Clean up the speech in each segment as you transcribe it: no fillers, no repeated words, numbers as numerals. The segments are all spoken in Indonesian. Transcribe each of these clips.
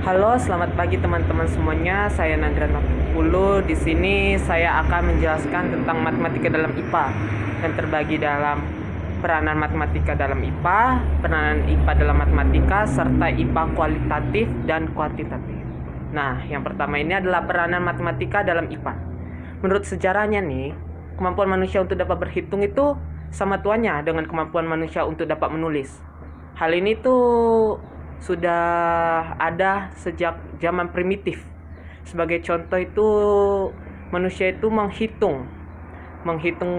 Halo, selamat pagi teman-teman semuanya. Saya Nagran Pulu. Di sini saya akan menjelaskan tentang matematika dalam IPA yang terbagi dalam peranan matematika dalam IPA, peranan IPA dalam matematika, serta IPA kualitatif dan kuantitatif. Nah, yang pertama ini adalah peranan matematika dalam IPA. Menurut sejarahnya nih, kemampuan manusia untuk dapat berhitung itu sama tuanya dengan kemampuan manusia untuk dapat menulis. Hal ini tuh sudah ada sejak zaman primitif. Sebagai contoh itu manusia itu menghitung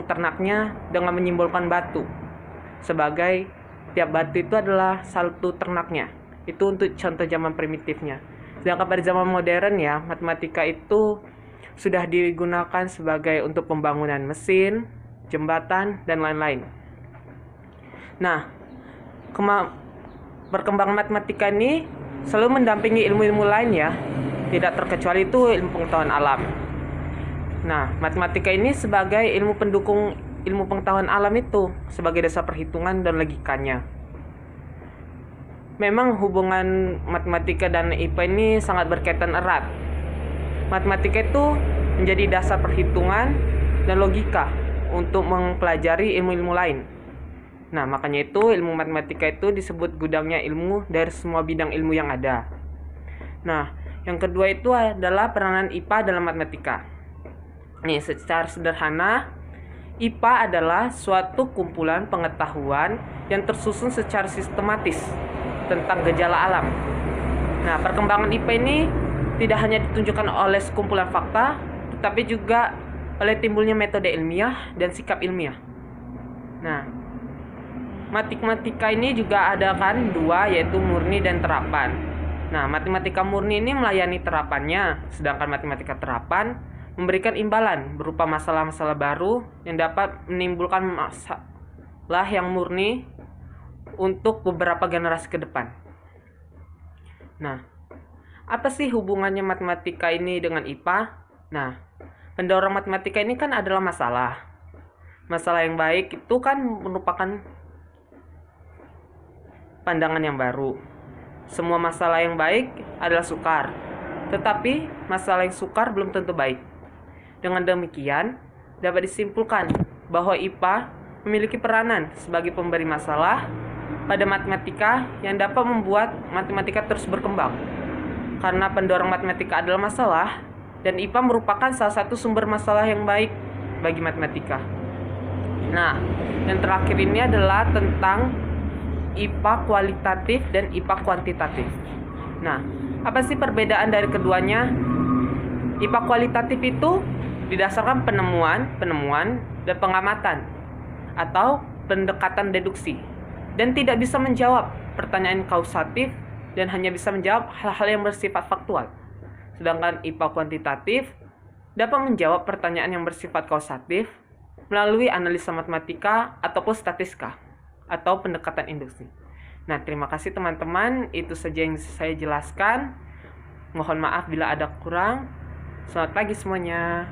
ternaknya dengan menyimbolkan batu. Sebagai tiap batu itu adalah satu ternaknya. Itu untuk contoh zaman primitifnya. Sedangkan pada zaman modern ya, matematika itu sudah digunakan sebagai untuk pembangunan mesin, jembatan, dan lain-lain. Nah, perkembangan matematika ini selalu mendampingi ilmu-ilmu lain ya, tidak terkecuali itu ilmu pengetahuan alam. Nah, matematika ini sebagai ilmu pendukung ilmu pengetahuan alam itu, sebagai dasar perhitungan dan logikanya. Memang hubungan matematika dan IPA ini sangat berkaitan erat. Matematika itu menjadi dasar perhitungan dan logika untuk mempelajari ilmu-ilmu lain. Nah, makanya itu ilmu matematika itu disebut gudangnya ilmu dari semua bidang ilmu yang ada. Nah, yang kedua itu adalah peranan IPA dalam matematika. Nih, secara sederhana, IPA adalah suatu kumpulan pengetahuan yang tersusun secara sistematis tentang gejala alam. Nah, perkembangan IPA ini tidak hanya ditunjukkan oleh sekumpulan fakta, tetapi juga oleh timbulnya metode ilmiah dan sikap ilmiah. Nah, matematika ini juga ada kan dua, yaitu murni dan terapan. Nah, matematika murni ini melayani terapannya, sedangkan matematika terapan memberikan imbalan berupa masalah-masalah baru yang dapat menimbulkan masalah yang murni untuk beberapa generasi ke depan. Nah, apa sih hubungannya matematika ini dengan IPA? Nah, pendorong matematika ini kan adalah masalah. Masalah yang baik itu kan merupakan pandangan yang baru. Semua masalah yang baik adalah sukar, tetapi masalah yang sukar belum tentu baik. Dengan demikian, dapat disimpulkan bahwa IPA memiliki peranan sebagai pemberi masalah pada matematika yang dapat membuat matematika terus berkembang. Karena pendorong matematika adalah masalah, dan IPA merupakan salah satu sumber masalah yang baik bagi matematika. Nah, yang terakhir ini adalah tentang IPA kualitatif dan IPA kuantitatif. Nah, apa sih perbedaan dari keduanya? IPA kualitatif itu didasarkan penemuan dan pengamatan atau pendekatan deduksi, dan tidak bisa menjawab pertanyaan kausatif dan hanya bisa menjawab hal-hal yang bersifat faktual. Sedangkan IPA kuantitatif dapat menjawab pertanyaan yang bersifat kausatif melalui analisa matematika ataupun statistika atau pendekatan induksi. Nah, terima kasih teman-teman. Itu saja yang saya jelaskan. Mohon maaf bila ada kurang. Selamat pagi semuanya.